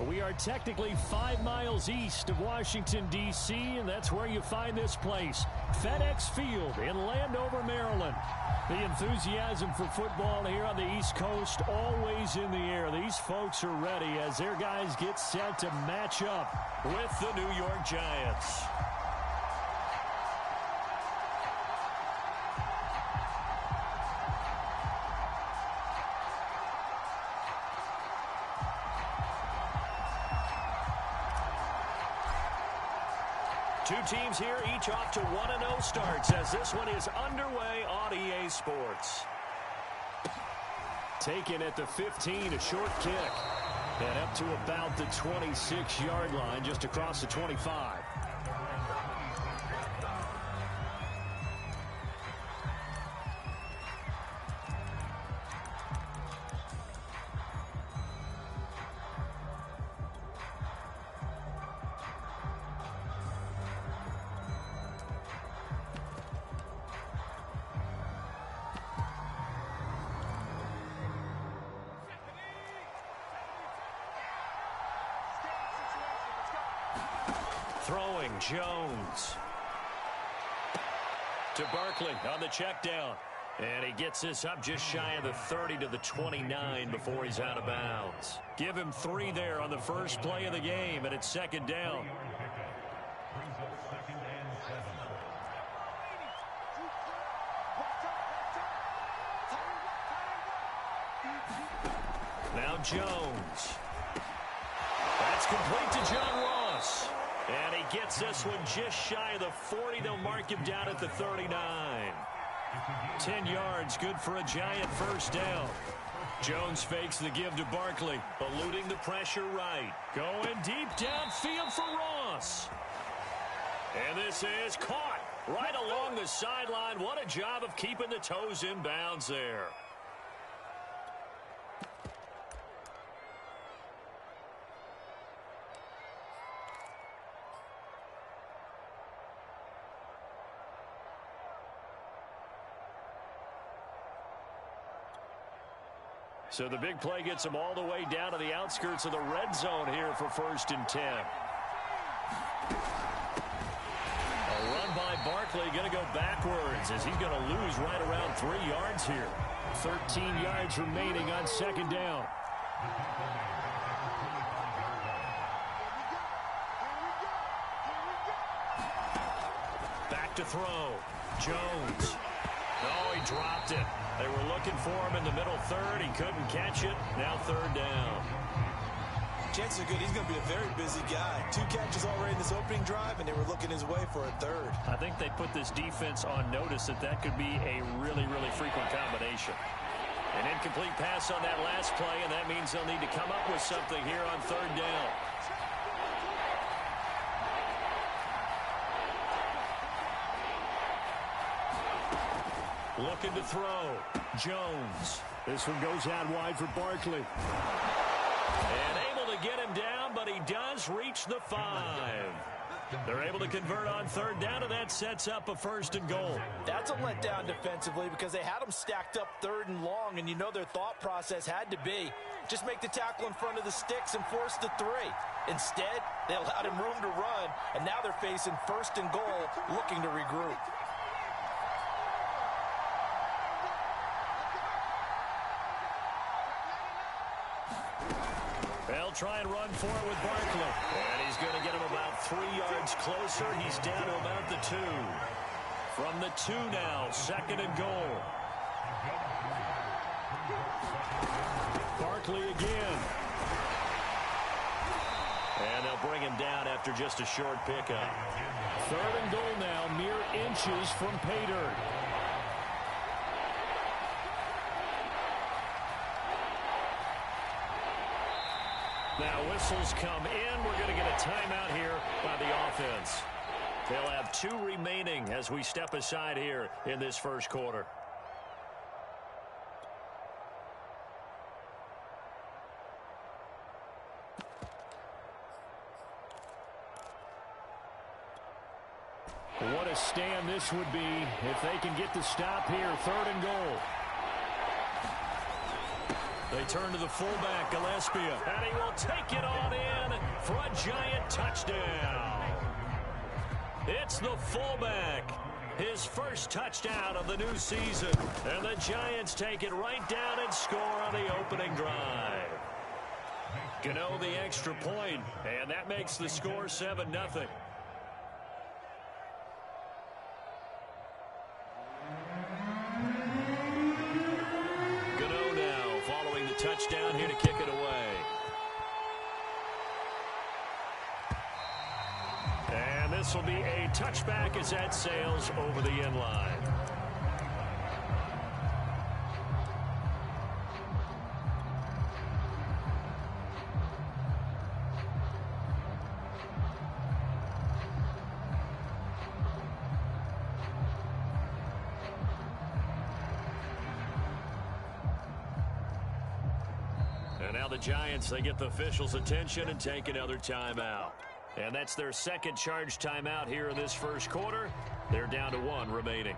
We are technically 5 miles east of Washington, D.C., and that's where you find this place, FedEx Field in Landover, Maryland. The enthusiasm for football here on the East Coast always in the air. These folks are ready as their guys get set to match up with the New York Giants. Two teams here, each off to 1-0 starts as this one is underway on EA Sports. Taken at the 15, a short kick. And up to about the 26-yard line, just across the 25. Throwing, Jones. To Barkley on the check down. And he gets this up just shy of the 30 to the 29 before he's out of bounds. Give him 3 there on the first play of the game, and it's second down. Now Jones. That's complete to John Ross. And he gets this one just shy of the 40. They'll mark him down at the 39. 10 yards, good for a Giant first down. Jones fakes the give to Barkley, eluding the pressure right. Going deep downfield for Ross. And this is caught right along the sideline. What a job of keeping the toes in bounds there. So the big play gets them all the way down to the outskirts of the red zone here for 1st and 10. A run by Barkley, going to go backwards as he's going to lose right around 3 yards here. 13 yards remaining on second down. Back to throw. Jones. Oh, he dropped it. They were looking for him in the middle third. He couldn't catch it. Now 3rd down. Chances are good he's going to be a very busy guy. 2 catches already in this opening drive, and they were looking his way for a 3rd. I think they put this defense on notice that could be a really, really frequent combination. An incomplete pass on that last play, and that means they'll need to come up with something here on 3rd down. Looking to throw. Jones. This one goes out wide for Barkley. And able to get him down, but he does reach the 5. They're able to convert on 3rd down, and that sets up a 1st and goal. That's a letdown defensively because they had him stacked up 3rd and long, and you know their thought process had to be just make the tackle in front of the sticks and force the 3. Instead, they allowed him room to run, and now they're facing 1st and goal, looking to regroup. They'll try and run for it with Barkley. And he's going to get him about 3 yards closer. He's down to about the 2. From the 2 now, 2nd and goal. Barkley again. And they'll bring him down after just a short pickup. 3rd and goal now, mere inches from pay dirt. Now whistles come in. We're going to get a timeout here by the offense. They'll have 2 remaining as we step aside here in this first quarter. What a stand this would be if they can get the stop here. 3rd and goal. They turn to the fullback, Gillespie, and he will take it on in for a Giant touchdown. It's the fullback. His first touchdown of the new season. And the Giants take it right down and score on the opening drive. Gano the extra point, and that makes the score 7-0. Gano now following the touchdown here to kick it away. And this will be a touchback as that sails over the end line. And now the Giants, they get the officials' attention and take another timeout. And that's their second charge timeout here in this first quarter. They're down to 1 remaining.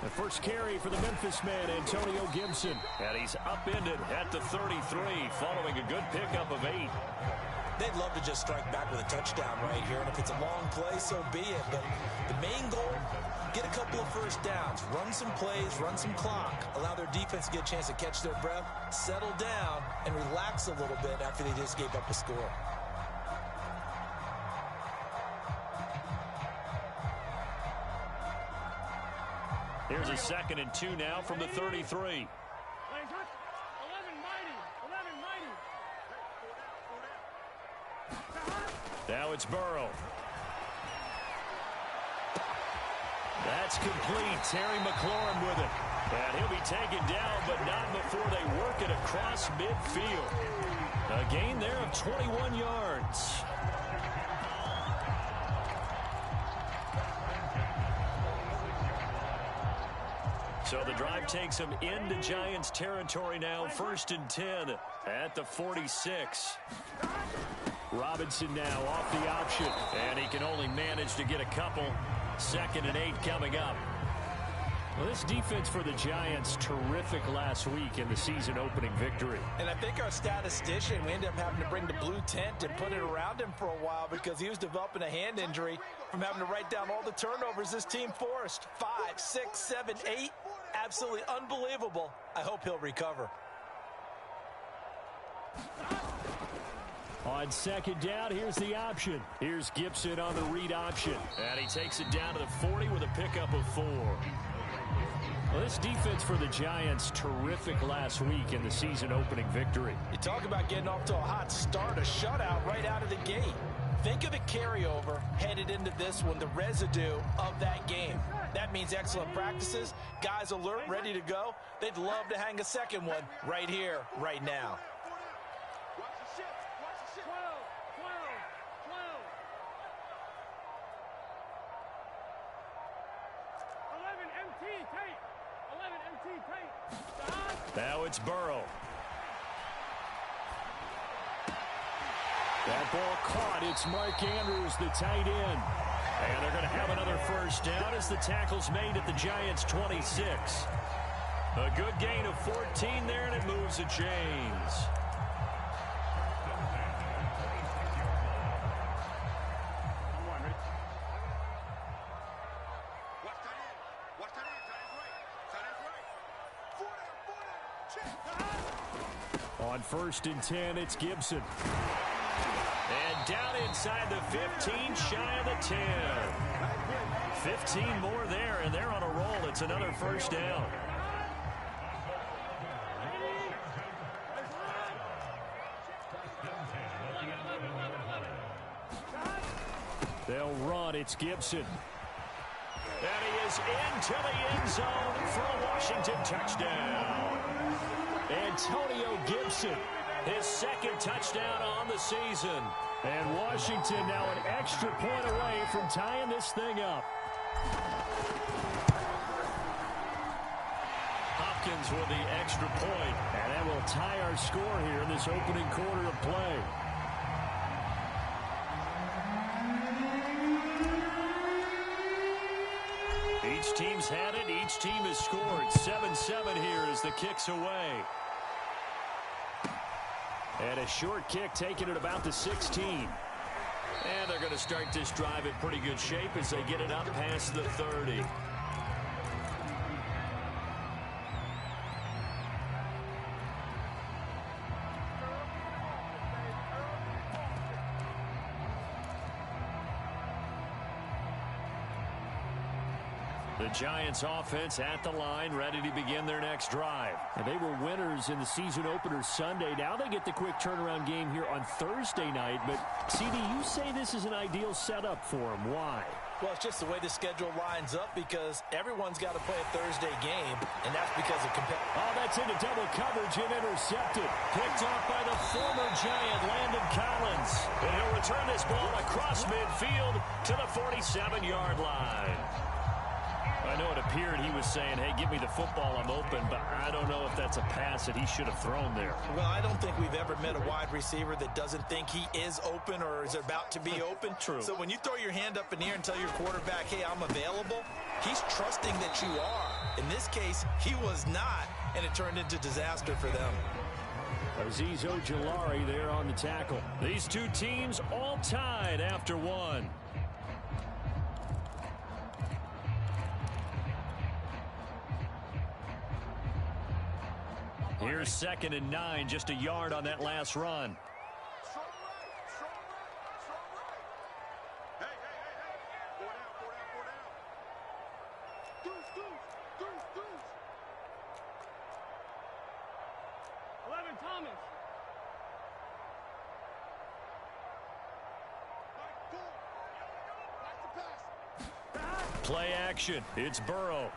The first carry for the Memphis man, Antonio Gibson. And he's upended at the 33 following a good pickup of 8. They'd love to just strike back with a touchdown right here, and if it's a long play, so be it. But the main goal, get a couple of first downs, run some plays, run some clock, allow their defense to get a chance to catch their breath, settle down, and relax a little bit after they just gave up a score. Here's a 2nd and 2 now from the 33. Now it's Burrow. That's complete. Terry McLaurin with it. And he'll be taken down, but not before they work it across midfield. A gain there of 21 yards. So the drive takes him into Giants territory now. 1st and 10 at the 46. Robinson now off the option. And he can only manage to get a couple. 2nd and 8 coming up. Well, this defense for the Giants, terrific last week in the season opening victory. And I think our statistician, we ended up having to bring the blue tent and put it around him for a while because he was developing a hand injury from having to write down all the turnovers this team forced. 5, 6, 7, 8. Absolutely unbelievable. I hope he'll recover. On 2nd down, here's the option. Here's Gibson on the read option. And he takes it down to the 40 with a pickup of 4. Well, this defense for the Giants, terrific last week in the season opening victory. You talk about getting off to a hot start, a shutout right out of the gate. Think of the carryover headed into this one, the residue of that game. That means excellent practices, guys alert, ready to go. They'd love to hang a second one right here, right now. Now it's Burrow. That ball caught. It's Mark Andrews, the tight end. And they're going to have another first down as the tackle's made at the Giants' 26. A good gain of 14 there, and it moves the chains. On 1st and 10, it's Gibson. And down inside the 15, shy of the 10. 15 more there, and they're on a roll. It's another first down. They'll run. It's Gibson. And he is into the end zone for a Washington touchdown. Antonio Gibson, his 2nd touchdown on the season. And Washington now an extra point away from tying this thing up. Hopkins with the extra point. And that will tie our score here in this opening quarter of play. Each team's had it. Each team has scored. 7-7 here as the kick's away. And a short kick taken at about the 16. And they're going to start this drive in pretty good shape as they get it up past the 30. The Giants offense at the line, ready to begin their next drive. And they were winners in the season opener Sunday. Now they get the quick turnaround game here on Thursday night. But, CD, you say this is an ideal setup for them. Why? Well, it's just the way the schedule lines up because everyone's got to play a Thursday game, and that's because of competitive. Oh, that's into double coverage and intercepted. Picked off by the former Giant, Landon Collins. And he'll return this ball across midfield to the 47-yard line. I know it appeared he was saying, hey, give me the football, I'm open, but I don't know if that's a pass that he should have thrown there. Well, I don't think we've ever met a wide receiver that doesn't think he is open or is about to be open. True. So when you throw your hand up in the air and tell your quarterback, hey, I'm available, he's trusting that you are. In this case, he was not, and it turned into disaster for them. Azeez Ojulari there on the tackle. These two teams all tied after one. Here's 2nd and 9, just a yard on that last run. Play action. It's Burrow.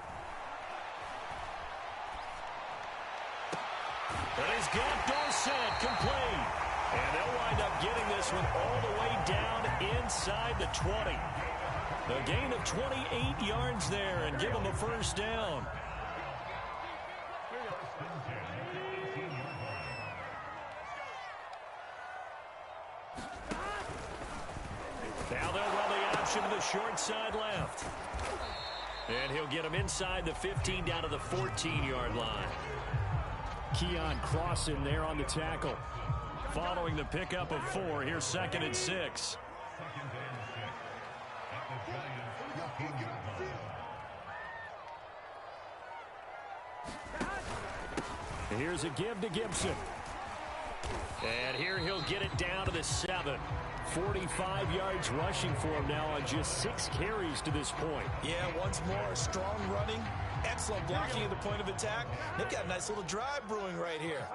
And he's got Dorsett complete. And they'll wind up getting this one all the way down inside the 20. A gain of 28 yards there and give them a first down. Now they'll run the option to the short side left. And he'll get him inside the 15 down to the 14-yard line. Keon Crossan there on the tackle. Following the pickup of 4, here's 2nd and 6. Here's a give to Gibson. And here he'll get it down to the 7. 45 yards rushing for him now on just 6 carries to this point. Yeah, once more, strong running, excellent blocking at the point of attack. They've got a nice little drive brewing right here.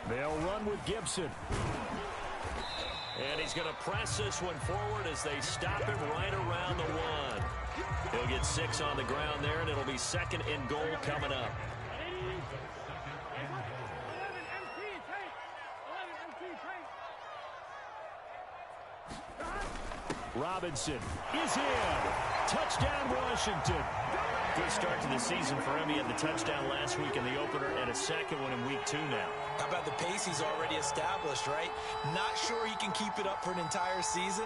They'll run with Gibson. And he's going to press this one forward as they stop him right around the 1. He'll get 6 on the ground there, and it'll be 2nd and goal coming up. Robinson is in. Touchdown, Washington. Good start to the season for him. He had the touchdown last week in the opener and a second one in week 2 now. How about the pace he's already established, right? Not sure he can keep it up for an entire season,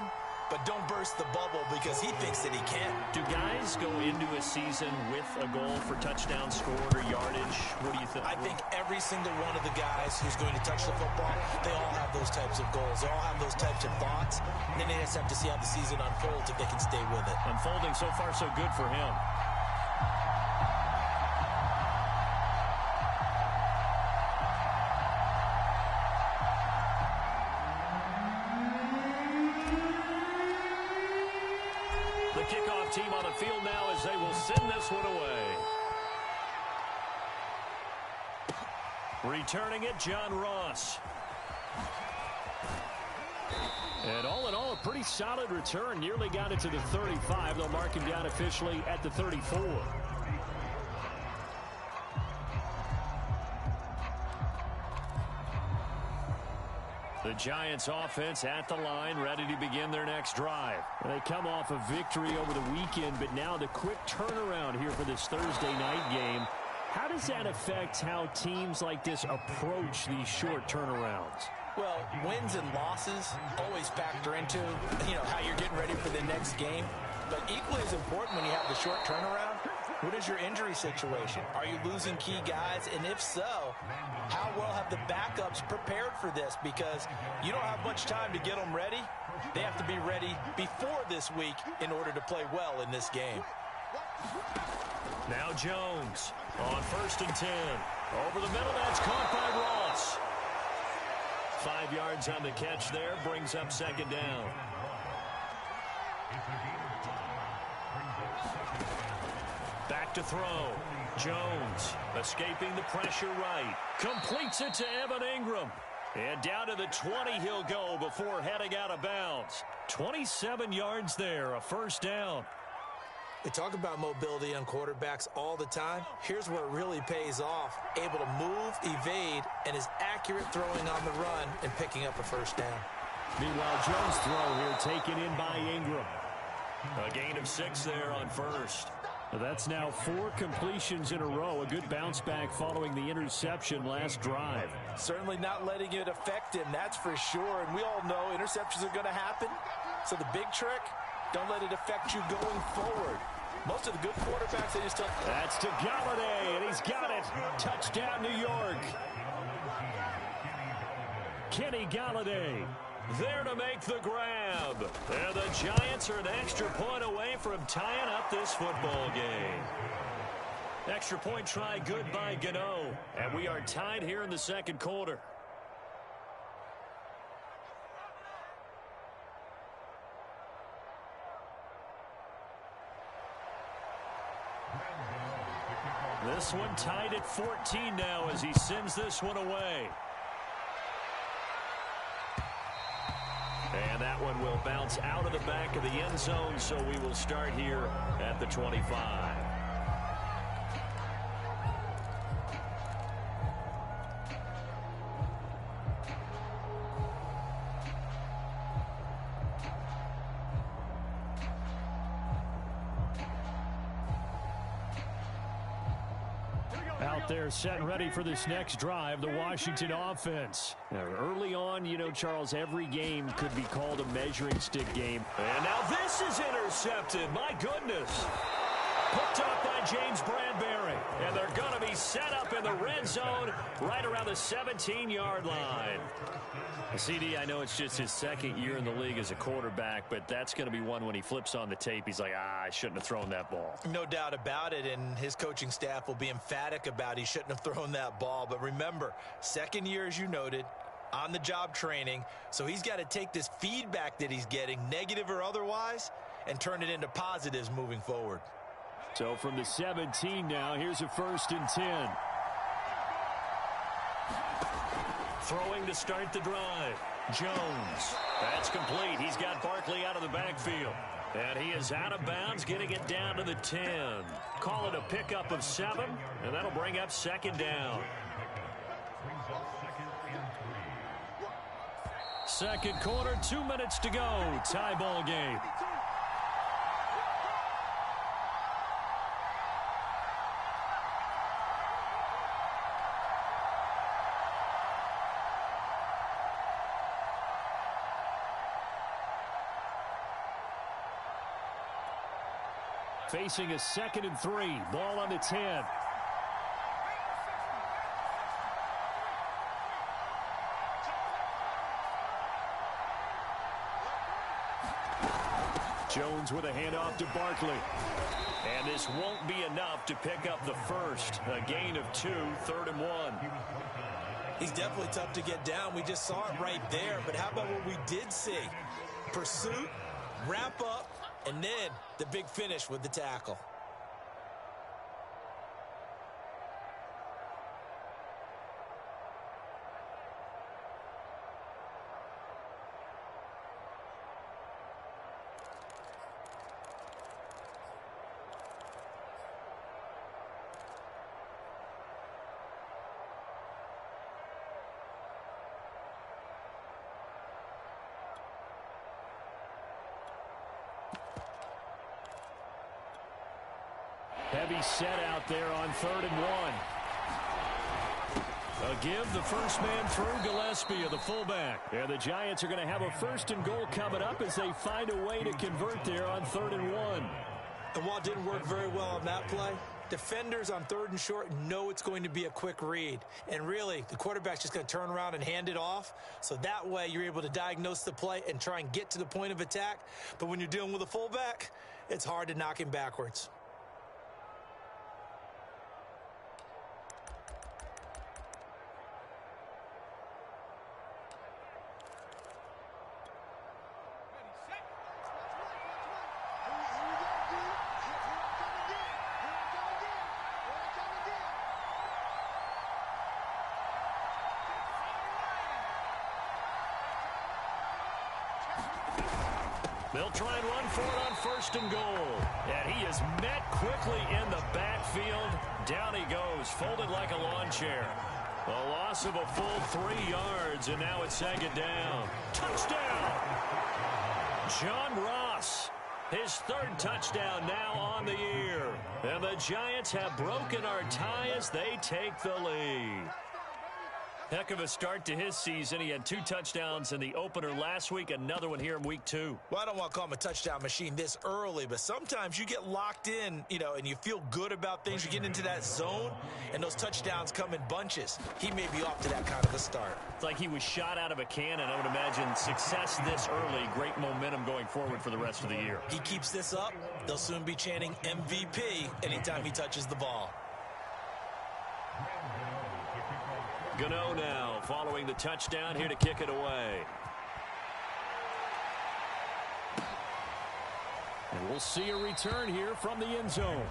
but don't burst the bubble because he thinks that he can. Do guys go into a season with a goal for touchdown scored or yardage? What do you think? I think every single one of the guys who's going to touch the football, they all have those types of goals. They all have those types of thoughts. And then they just have to see how the season unfolds if they can stay with it. Unfolding so far so good for him. The kickoff team on the field now as they will send this one away. Returning it, John Ross. And all in all, a pretty solid return. Nearly got it to the 35. They'll mark him down officially at the 34. The The Giants offense at the line, ready to begin their next drive. They come off a victory over the weekend, but now the quick turnaround here for this Thursday night game. How does that affect how teams like this approach these short turnarounds? Well, wins and losses always factor into, how you're getting ready for the next game. But equally as important when you have the short turnaround, what is your injury situation? Are you losing key guys? And if so, how well have the backups prepared for this? Because you don't have much time to get them ready. They have to be ready before this week in order to play well in this game. Now Jones on 1st and 10. Over the middle, that's caught by Ross. 5 yards on the catch there, brings up 2nd down. Back to throw. Jones escaping the pressure right. Completes it to Evan Ingram. And down to the 20 he'll go before heading out of bounds. 27 yards there, a 1st down. They talk about mobility on quarterbacks all the time. Here's where it really pays off. Able to move, evade, and is accurate throwing on the run and picking up a 1st down. Meanwhile, Jones' throw here taken in by Ingram. A gain of 6 there on 1st. That's now 4 completions in a row. A good bounce back following the interception last drive. Certainly not letting it affect him, that's for sure. And we all know interceptions are going to happen. So the big trick, don't let it affect you going forward. Most of the good quarterbacks, they just don't. That's to Galladay, and he's got it. Touchdown, New York. Kenny Galladay there to make the grab. And the Giants are an extra point away from tying up this football game. Extra point try good by Gano. And we are tied here in the 2nd quarter. This one tied at 14 now as he sends this one away. And that one will bounce out of the back of the end zone, so we will start here at the 25. Out there set and ready for this next drive, the Washington offense. Now, early on, Charles, every game could be called a measuring stick game. And now this is intercepted. My goodness. Picked up by James Bradbury. And they're going to be set up in the red zone right around the 17-yard line. CD, I know it's just his 2nd year in the league as a quarterback, but that's going to be one when he flips on the tape. He's like, I shouldn't have thrown that ball. No doubt about it, and his coaching staff will be emphatic about he shouldn't have thrown that ball. But remember, 2nd year, as you noted, on-the-job training, so he's got to take this feedback that he's getting, negative or otherwise, and turn it into positives moving forward. So from the 17 now, here's a 1st and 10. Throwing to start the drive. Jones. That's complete. He's got Barkley out of the backfield. And he is out of bounds, getting it down to the 10. Call it a pickup of 7, and that'll bring up 2nd down. 2nd quarter, 2 minutes to go. Tie ball game. Facing a 2nd and 3. Ball on the 10. Jones with a handoff to Barkley. And this won't be enough to pick up the 1st. A gain of 2, 3rd and 1. He's definitely tough to get down. We just saw it right there. But how about what we did see? Pursuit, wrap up, and then the big finish with the tackle. be set out there on 3rd and 1. A give, the first man through, Gillespie of the fullback. And the Giants are going to have a 1st and goal coming up as they find a way to convert there on 3rd and 1. And while it didn't work very well on that play, defenders on 3rd and short know it's going to be a quick read. And really, the quarterback's just going to turn around and hand it off. So that way, you're able to diagnose the play and try and get to the point of attack. But when you're dealing with a fullback, it's hard to knock him backwards. They'll try and run for it on 1st and goal. And he is met quickly in the backfield. Down he goes, folded like a lawn chair. A loss of a full 3 yards, and now it's 2nd down. Touchdown! John Ross, his 3rd touchdown now on the year. And the Giants have broken our tie as they take the lead. Heck of a start to his season. He had 2 touchdowns in the opener last week, another one here in week 2. Well, I don't want to call him a touchdown machine this early, but sometimes you get locked in, and you feel good about things. You get into that zone, and those touchdowns come in bunches. He may be off to that kind of a start. It's like he was shot out of a cannon. I would imagine success this early, great momentum going forward for the rest of the year. He keeps this up, they'll soon be chanting MVP anytime he touches the ball. Gano now following the touchdown here to kick it away. And we'll see a return here from the end zone.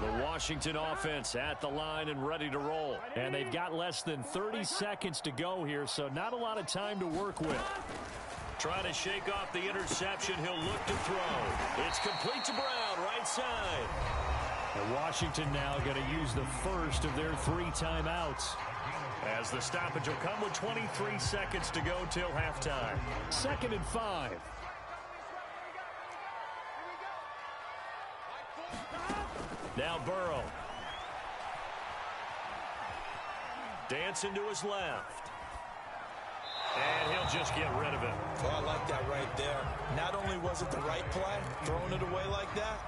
The Washington offense at the line and ready to roll. And they've got less than 30 seconds to go here, so not a lot of time to work with. Trying to shake off the interception. He'll look to throw. It's complete to Brown, right side. And Washington now going to use the first of their 3 timeouts. As the stoppage will come with 23 seconds to go till halftime. 2nd and 5. Now Burrow. Dancing to his left. And he'll just get rid of it. Oh, I like that right there. Not only was it the right play, throwing it away like that,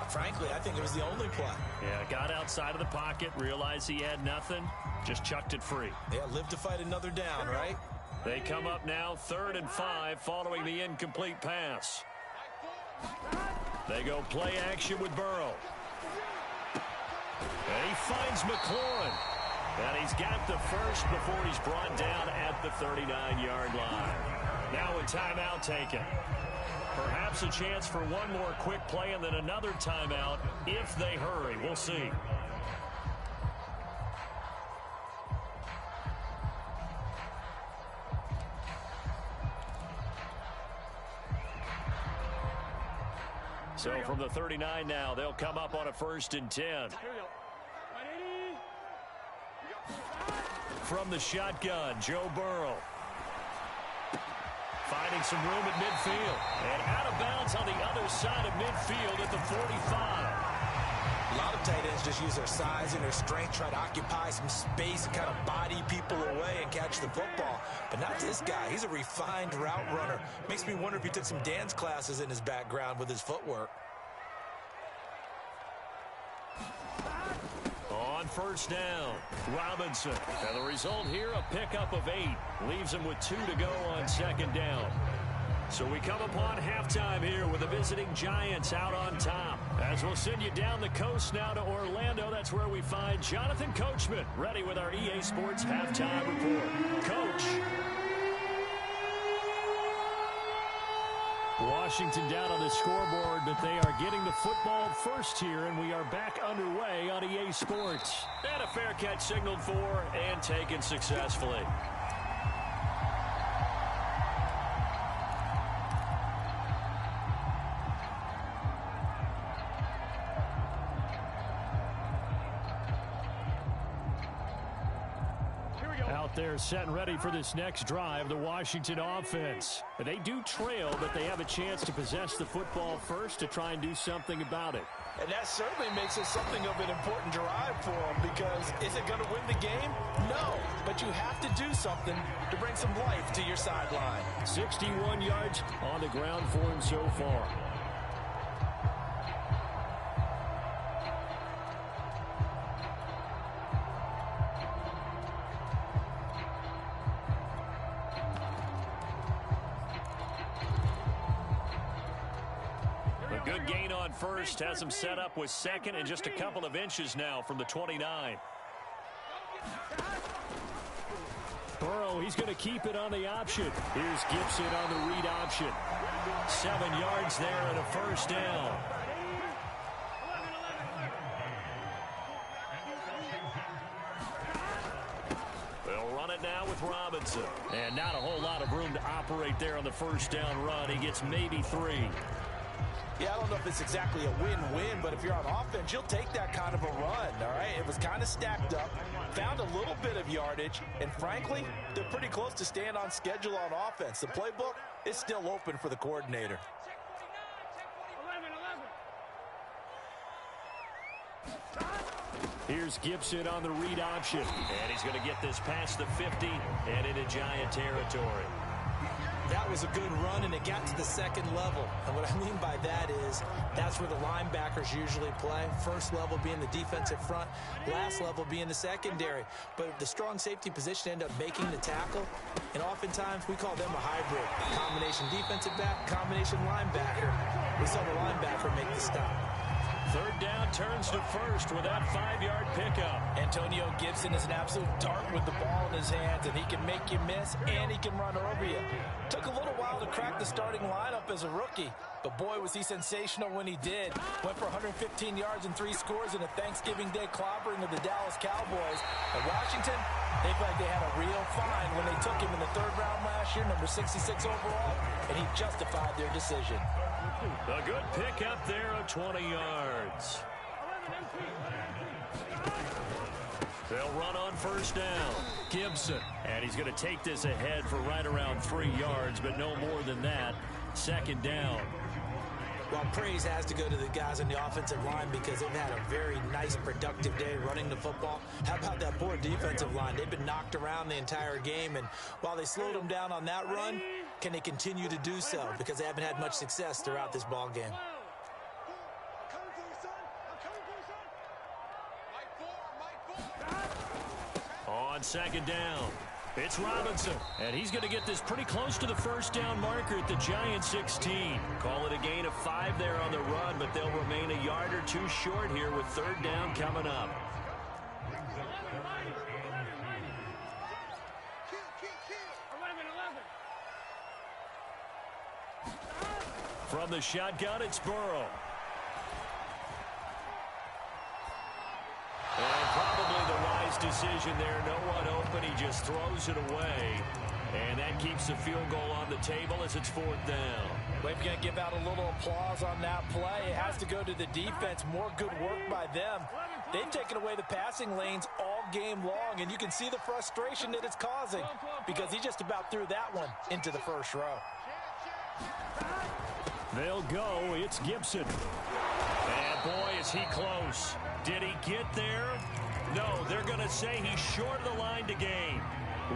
frankly, I think it was the only play. Yeah, got outside of the pocket, realized he had nothing, just chucked it free. Yeah, live to fight another down, right? They come up now 3rd and 5 following the incomplete pass. They go play action with Burrow. And he finds McLaurin. And he's got the first before he's brought down at the 39-yard line. Now a timeout taken. Perhaps a chance for one more quick play and then another timeout if they hurry. We'll see. So from the 39 now, they'll come up on a 1st and 10. From the shotgun, Joe Burrow. Finding some room at midfield. And out of bounds on the other side of midfield at the 45. A lot of tight ends just use their size and their strength, try to occupy some space and kind of body people away and catch the football. But not this guy. He's a refined route runner. Makes me wonder if he took some dance classes in his background with his footwork. On 1st down, Robinson. And the result here, a pickup of 8. Leaves him with 2 to go on 2nd down. So we come upon halftime here with the visiting Giants out on top. As we'll send you down the coast now to Orlando. That's where we find Jonathan Coachman ready with our EA Sports halftime report. Coach. Washington down on the scoreboard, but they are getting the football first here, and we are back underway on EA Sports. And a fair catch signaled for and taken successfully. Out there set and ready for this next drive, the Washington offense. They do trail, but they have a chance to possess the football first to try and do something about it. And that certainly makes it something of an important drive for them, because is it going to win the game? No, but you have to do something to bring some life to your sideline. 61 yards on the ground for him so far. Good gain on first, has him set up with second and just a couple of inches now from the 29. Burrow, he's going to keep it on the option. Here's Gibson on the read option. 7 yards there and a first down. They'll run it now with Robinson. And not a whole lot of room to operate there on the first down run. He gets maybe 3. Yeah, I don't know if it's exactly a win-win, but if you're on offense, you'll take that kind of a run, all right? It was kind of stacked up, found a little bit of yardage, and frankly, they're pretty close to staying on schedule on offense. The playbook is still open for the coordinator. Here's Gibson on the read option. And he's going to get this past the 50 and into Giant territory. That was a good run, and it got to the second level. And what I mean by that is that's where the linebackers usually play. First level being the defensive front, last level being the secondary. But the strong safety position ended up making the tackle, and oftentimes we call them a hybrid. Combination defensive back, combination linebacker. We saw the linebacker make the stop. Third down turns to first with that 5-yard pickup. Antonio Gibson is an absolute dart with the ball in his hands, and he can make you miss, and he can run over you. Took a little while to crack the starting lineup as a rookie, but boy, was he sensational when he did. Went for 115 yards and 3 scores in a Thanksgiving Day clobbering of the Dallas Cowboys. And Washington, they felt like they had a real find when they took him in the 3rd round last year, number 66 overall, and he justified their decision. A good pickup there of 20 yards. They'll run on first down. Gibson. And he's going to take this ahead for right around 3 yards, but no more than that. Second down. Well, praise has to go to the guys on the offensive line because they've had a very nice, productive day running the football. How about that poor defensive line? They've been knocked around the entire game, and while they slowed them down on that run, can they continue to do so? Because they haven't had much success throughout this ball game. On second down, it's Robinson, and he's going to get this pretty close to the first down marker at the Giants 16. Call it a gain of 5 there on the run, but they'll remain a yard or 2 short here with third down coming up. From the shotgun, it's Burrow. And probably the wise decision there. No one open. He just throws it away. And that keeps the field goal on the table as it's 4th down. We're going to give out a little applause on that play. It has to go to the defense. More good work by them. They've taken away the passing lanes all game long, and you can see the frustration that it's causing because he just about threw that one into the first row. They'll go. It's Gibson. And boy, is he close. Did he get there? No, they're going to say he's short of the line to gain.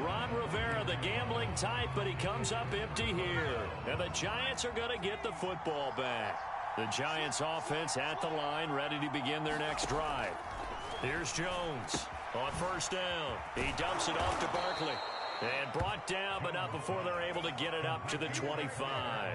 Ron Rivera, the gambling type, but he comes up empty here. And the Giants are going to get the football back. The Giants offense at the line, ready to begin their next drive. Here's Jones on first down. He dumps it off to Barkley. And brought down, but not before they're able to get it up to the 25.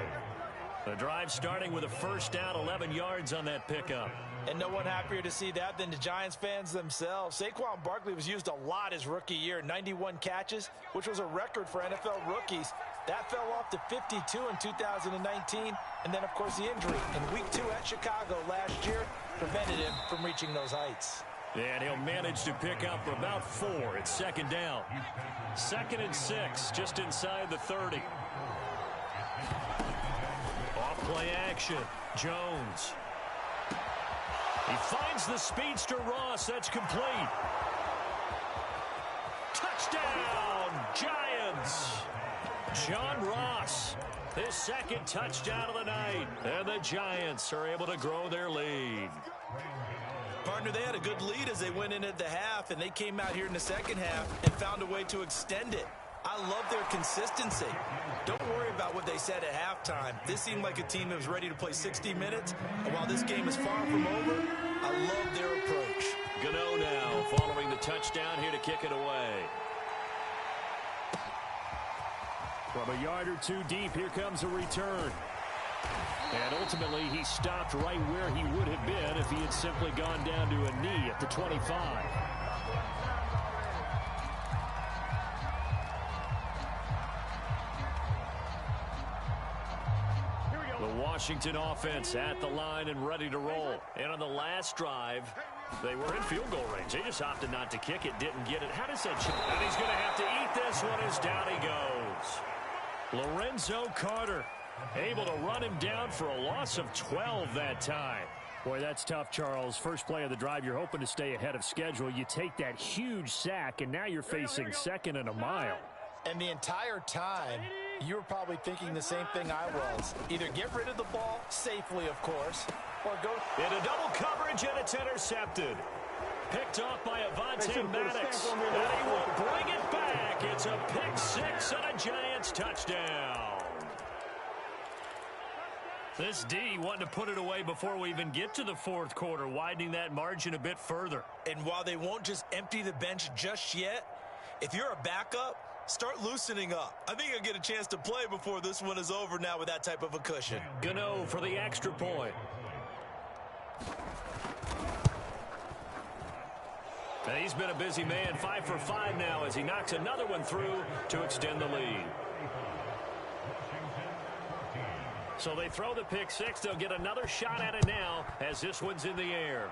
The drive starting with a first down, 11 yards on that pickup. And no one happier to see that than the Giants fans themselves. Saquon Barkley was used a lot his rookie year, 91 catches, which was a record for NFL rookies. That fell off to 52 in 2019. And then, of course, the injury in Week 2 at Chicago last year prevented him from reaching those heights. And he'll manage to pick up about 4. It's second down. 2nd and 6, just inside the 30. Off play action. Jones. He finds the speedster Ross. That's complete. Touchdown, Giants! John Ross, his second touchdown of the night. And the Giants are able to grow their lead. Partner, they had a good lead as they went in at the half, and they came out here in the second half and found a way to extend it. I love their consistency. Don't worry about what they said at halftime. This seemed like a team that was ready to play 60 minutes, and while this game is far from over, I love their approach. Gano now following the touchdown here to kick it away. From a yard or two deep, here comes a return. And ultimately, he stopped right where he would have been if he had simply gone down to a knee at the 25. The Washington offense at the line and ready to roll. And on the last drive, they were in field goal range. They just opted not to kick it, didn't get it. How does that change? And he's going to have to eat this one as down he goes. Lorenzo Carter able to run him down for a loss of 12 that time. Boy, that's tough, Charles. First play of the drive, you're hoping to stay ahead of schedule. You take that huge sack, and now you're facing second and a mile. And the entire time, you were probably thinking the same thing I was. Either get rid of the ball, safely, of course, or go into double coverage, and it's intercepted. Picked off by Avonte Maddox. And he will bring it back. It's a pick six and a Giants touchdown. This D wanting to put it away before we even get to the fourth quarter, widening that margin a bit further. And while they won't just empty the bench just yet, if you're a backup, start loosening up. I think you'll get a chance to play before this one is over now with that type of a cushion. Gano for the extra point. And he's been a busy man, 5 for 5 now as he knocks another one through to extend the lead. So they throw the pick six. They'll get another shot at it now as this one's in the air.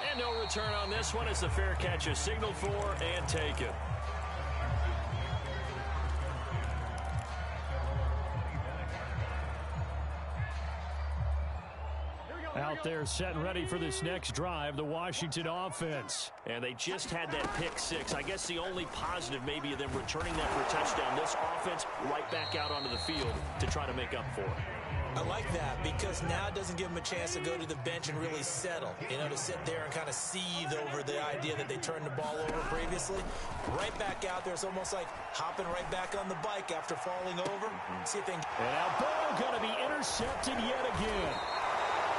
And no return on this one as the fair catch is signaled for and taken. Out there set and ready for this next drive, the Washington offense. And they just had that pick six. I guess the only positive maybe of them returning that for a touchdown. This offense right back out onto the field to try to make up for it. I like that because now it doesn't give them a chance to go to the bench and really settle. You know, to sit there and kind of seethe over the idea that they turned the ball over previously. Right back out there. It's almost like hopping right back on the bike after falling over. See if they can... And that ball going to be intercepted yet again.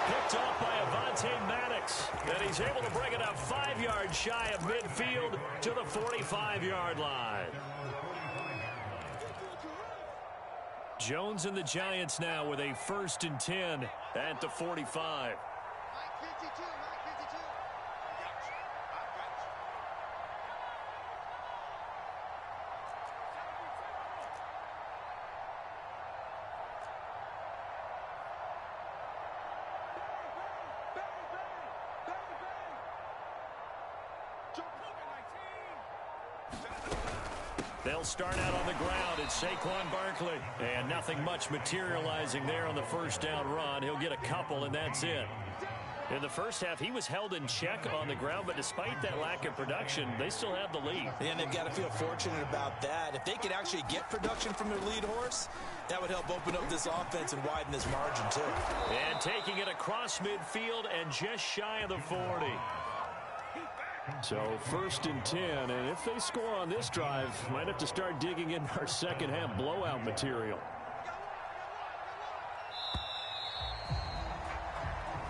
Picked off by Avonte Maddox. And he's able to bring it up 5 yards shy of midfield to the 45-yard line. Jones and the Giants now with a 1st and 10 at the 45. They'll start out on the ground. It's Saquon Barkley. And nothing much materializing there on the first down run. He'll get a couple, and that's it. In the first half, he was held in check on the ground, but despite that lack of production, they still have the lead. And they've got to feel fortunate about that. If they could actually get production from their lead horse, that would help open up this offense and widen this margin, too. And taking it across midfield and just shy of the 40. So 1st and 10, and if they score on this drive, might have to start digging in our second half blowout material.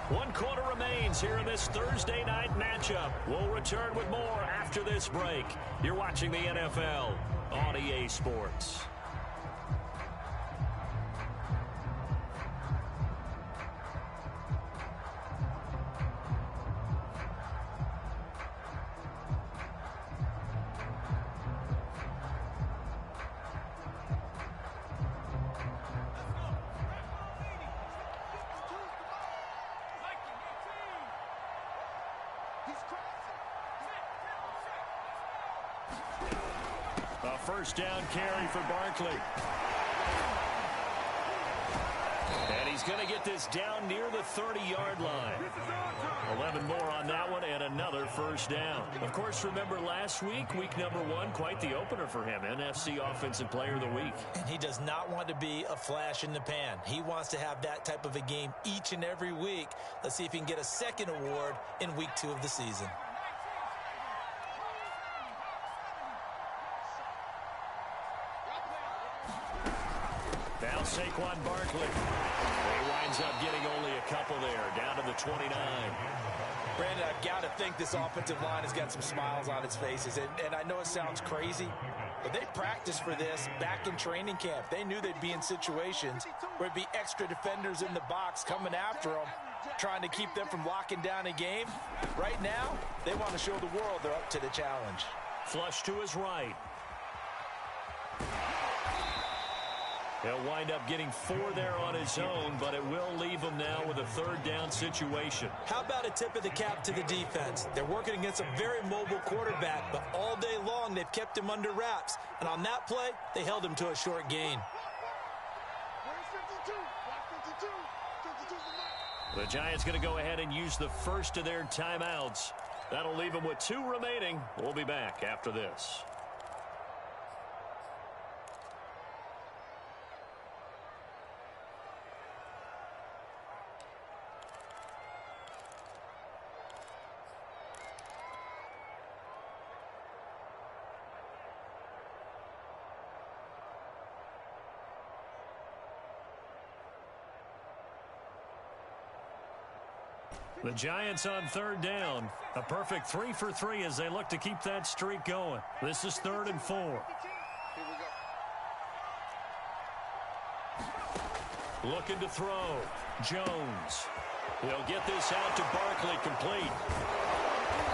1 quarter remains here in this Thursday night matchup. We'll return with more after this break. You're watching the NFL on EA Sports. A first down carry for Barkley. And he's going to get this down near the 30-yard line. 11 more on that one and another first down. Of course, remember last week, week number 1, quite the opener for him. NFC Offensive Player of the Week. And he does not want to be a flash in the pan. He wants to have that type of a game each and every week. Let's see if he can get a second award in week 2 of the season. Now Saquon Barkley. He winds up getting only a couple there, down to the 29. Brandon, I've got to think this offensive line has got some smiles on its faces. And I know it sounds crazy, but they practiced for this back in training camp. They knew they'd be in situations where it'd be extra defenders in the box coming after them, trying to keep them from locking down a game. Right now, they want to show the world they're up to the challenge. Flush to his right. He'll wind up getting 4 there on his own, but it will leave him now with a third down situation. How about a tip of the cap to the defense? They're working against a very mobile quarterback, but all day long they've kept him under wraps. And on that play, they held him to a short gain. The Giants going to go ahead and use the first of their timeouts. That'll leave them with 2 remaining. We'll be back after this. The Giants on third down. A perfect 3 for 3 as they look to keep that streak going. This is 3rd and 4. Looking to throw. Jones. He'll get this out to Barkley, complete.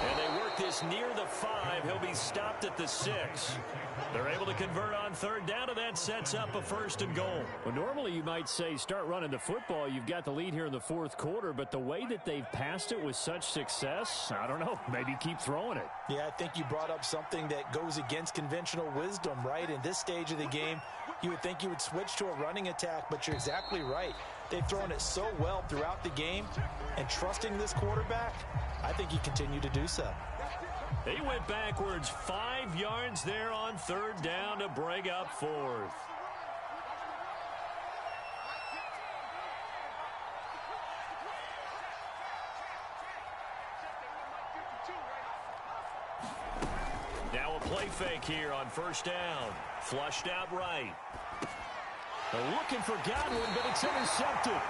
And they work this near the 5. He'll be stopped at the 6. They're able to convert on third down, and that sets up a 1st and goal. Well, normally you might say start running the football. You've got the lead here in the 4th quarter, but the way that they've passed it with such success, I don't know, maybe keep throwing it. Yeah, I think you brought up something that goes against conventional wisdom, right? In this stage of the game, you would think you would switch to a running attack, but you're exactly right. They've thrown it so well throughout the game, and trusting this quarterback, I think you continue to do so. He went backwards 5 yards there on third down to bring up 4th. Now a play fake here on first down. Flushed out right. They're looking for Godwin, but it's intercepted.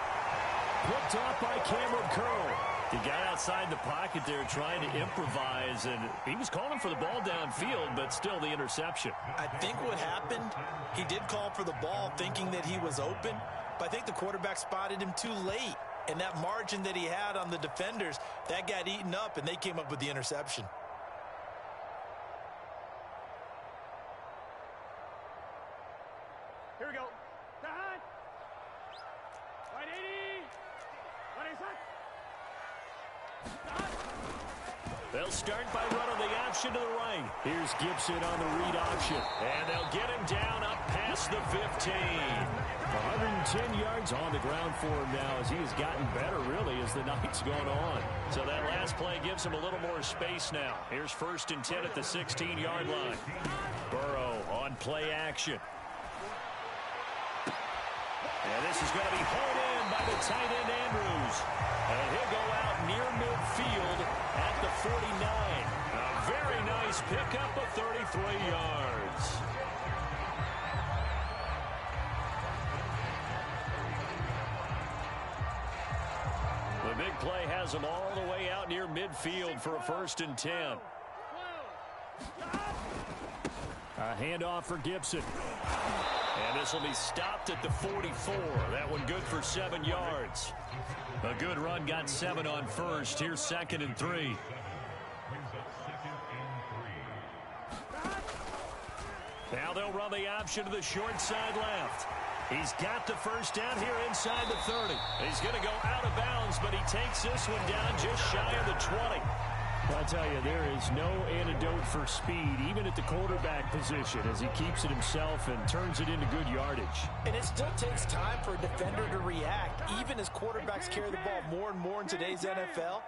Picked off by Cameron Curl. He got outside the pocket there trying to improvise, and he was calling for the ball downfield, but still the interception. I think what happened, he did call for the ball thinking that he was open, but I think the quarterback spotted him too late. And that margin that he had on the defenders, that got eaten up, and they came up with the interception. Here we go. Behind. Right 80. Right inside. They'll start by running the option to the right. Here's Gibson on the read option. And they'll get him down up past the 15. 110 yards on the ground for him now as he has gotten better, really, as the night's gone on. So that last play gives him a little more space now. Here's 1st and 10 at the 16-yard line. Burrow on play action. And this is going to be hauled in by the tight end Andrews. And he'll go out near midfield at the 49. A very nice pickup of 33 yards. The big play has him all the way out near midfield for a 1st and 10. A handoff for Gibson. And this will be stopped at the 44. That one good for 7 yards. A good run, got 7 on first. Here's 2nd and 3. Now they'll run the option to the short side left. He's got the first down here inside the 30. He's going to go out of bounds, but he takes this one down just shy of the 20. I tell you, there is no antidote for speed, even at the quarterback position, as he keeps it himself and turns it into good yardage. And it still takes time for a defender to react, even as quarterbacks carry the ball more and more in today's NFL.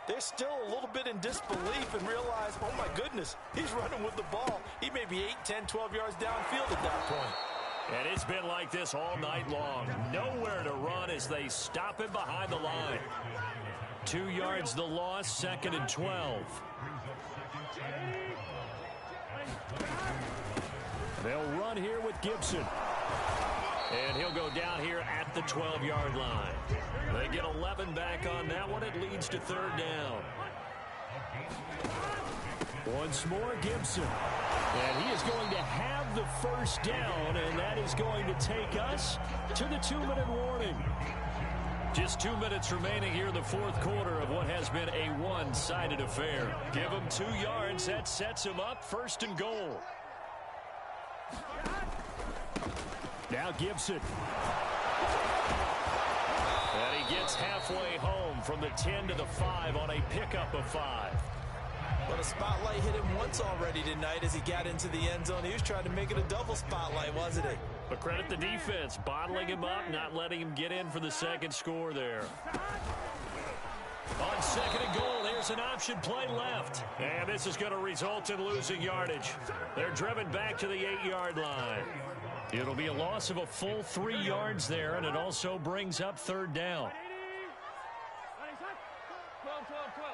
They're still a little bit in disbelief and realize, oh my goodness, he's running with the ball. He may be 8, 10, 12 yards downfield at that point. And it's been like this all night long. Nowhere to run as they stop him behind the line. 2 yards the loss, 2nd and 12. They'll run here with Gibson. And he'll go down here at the 12-yard line. They get 11 back on that one. It leads to 3rd down. Once more, Gibson. And he is going to have the first down, and that is going to take us to the 2-minute warning. Just 2 minutes remaining here in the 4th quarter of what has been a one-sided affair. Give him 2 yards. That sets him up 1st and goal. Now Gibson. And he gets halfway home from the 10 to the 5 on a pickup of 5. But a spotlight hit him once already tonight as he got into the end zone. He was trying to make it a double spotlight, wasn't he? But credit the defense, bottling him up, not letting him get in for the 2nd score there. On 2nd and goal, there's an option play left. And this is going to result in losing yardage. They're driven back to the 8-yard line. It'll be a loss of a full 3 yards there, and it also brings up 3rd down. 12, 12, 12.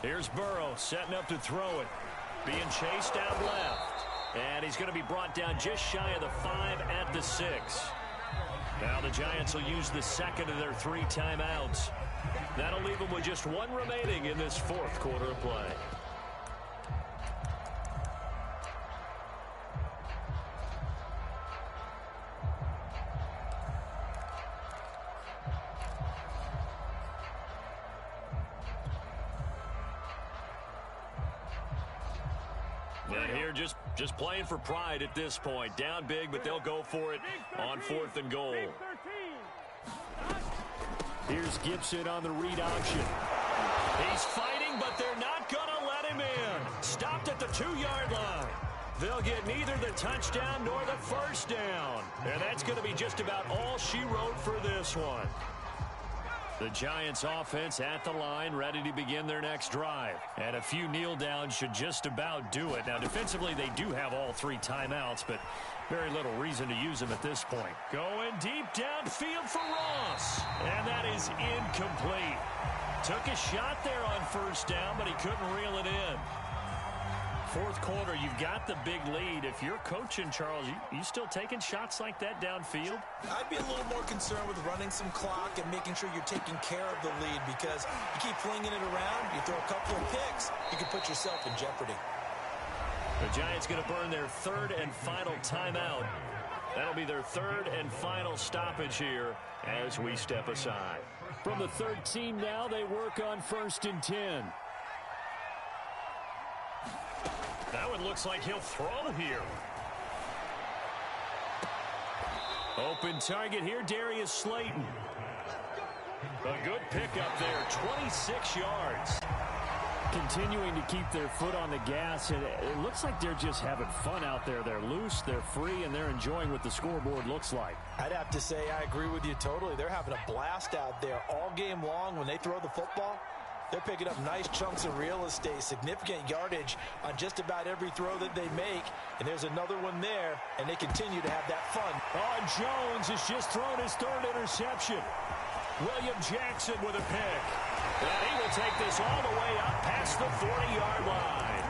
Here's Burrow setting up to throw it. Being chased out left. And he's going to be brought down just shy of the 5 at the 6. Now the Giants will use the 2nd of their 3 timeouts. That'll leave them with just 1 remaining in this 4th quarter of play. And here just playing for pride at this point. Down big, but they'll go for it on 4th and goal. Here's Gibson on the read option. He's fighting, but they're not going to let him in. Stopped at the 2-yard line. They'll get neither the touchdown nor the first down. And that's going to be just about all she wrote for this one. The Giants offense at the line, ready to begin their next drive. And a few kneel downs should just about do it. Now, defensively, they do have all 3 timeouts, but very little reason to use them at this point. Going deep downfield for Ross. And that is incomplete. Took a shot there on 1st down, but he couldn't reel it in. 4th quarter, you've got the big lead. If you're coaching, Charles, you still taking shots like that downfield? I'd be a little more concerned with running some clock and making sure you're taking care of the lead, because you keep flinging it around, you throw a couple of picks, you can put yourself in jeopardy. The Giants going to burn their 3rd and final timeout. That'll be their 3rd and final stoppage here as we step aside. From the 13 now, they work on 1st and 10. That one looks like he'll throw here. Open target here, Darius Slayton. A good pickup there, 26 yards. Continuing to keep their foot on the gas, and it looks like they're just having fun out there. They're loose, they're free, and they're enjoying what the scoreboard looks like. I'd have to say I agree with you totally. They're having a blast out there all game long. When they throw the football, they're picking up nice chunks of real estate, significant yardage on just about every throw that they make. And there's another one there, and they continue to have that fun. Jones has just thrown his 3rd interception. William Jackson with a pick. And he will take this all the way up past the 40-yard line.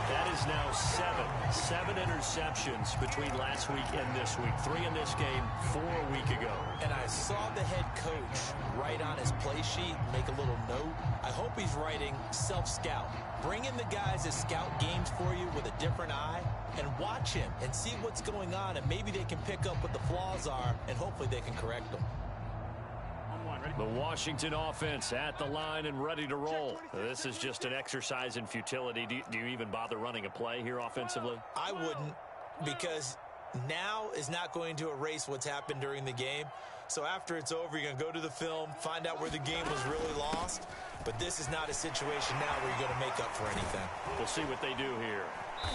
That is now 7 interceptions between last week and this week. 3 in this game, 4 a week ago. And I saw the head coach write on his play sheet, make a little note. I hope he's writing self-scout. Bring in the guys that scout games for you with a different eye and watch him and see what's going on, and maybe they can pick up what the flaws are, and hopefully they can correct them. On 1. The Washington offense at the line and ready to roll. This is just an exercise in futility. Do you even bother running a play here offensively? I wouldn't, because now is not going to erase what's happened during the game. So after it's over, you're going to go to the film, find out where the game was really lost. But this is not a situation now where you're going to make up for anything. We'll see what they do here.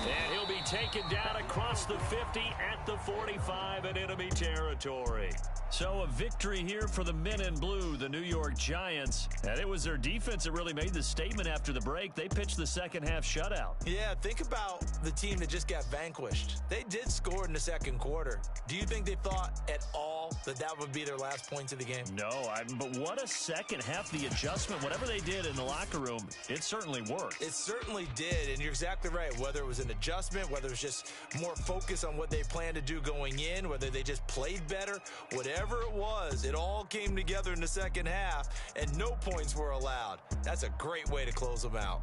And he'll be taken down across the 50 at the 45 in enemy territory. So a victory here for the men in blue, the New York Giants. And it was their defense that really made the statement after the break. They pitched the second half shutout. Yeah, think about the team that just got vanquished. They did score in the second quarter. Do you think they thought at all that that would be their last points of the game? No, but what a second half. The adjustment, whatever they did in the locker room, it certainly worked. It certainly did, and you're exactly right. Whether it was an adjustment, whether it was just more focus on what they planned to do going in, whether they just played better, whatever it was, it all came together in the second half, and no points were allowed. That's a great way to close them out.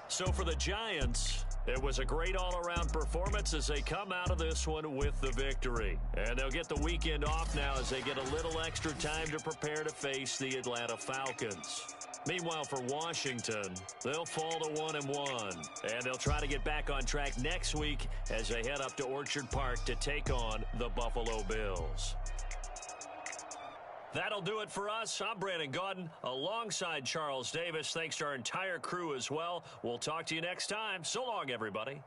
So for the Giants, it was a great all-around performance as they come out of this one with the victory. And they'll get the weekend off now as they get a little extra time to prepare to face the Atlanta Falcons. Meanwhile, for Washington, they'll fall to 1-1, and they'll try to get back on track next week as they head up to Orchard Park to take on the Buffalo Bills. That'll do it for us. I'm Brandon Gaudin alongside Charles Davis. Thanks to our entire crew as well. We'll talk to you next time. So long, everybody.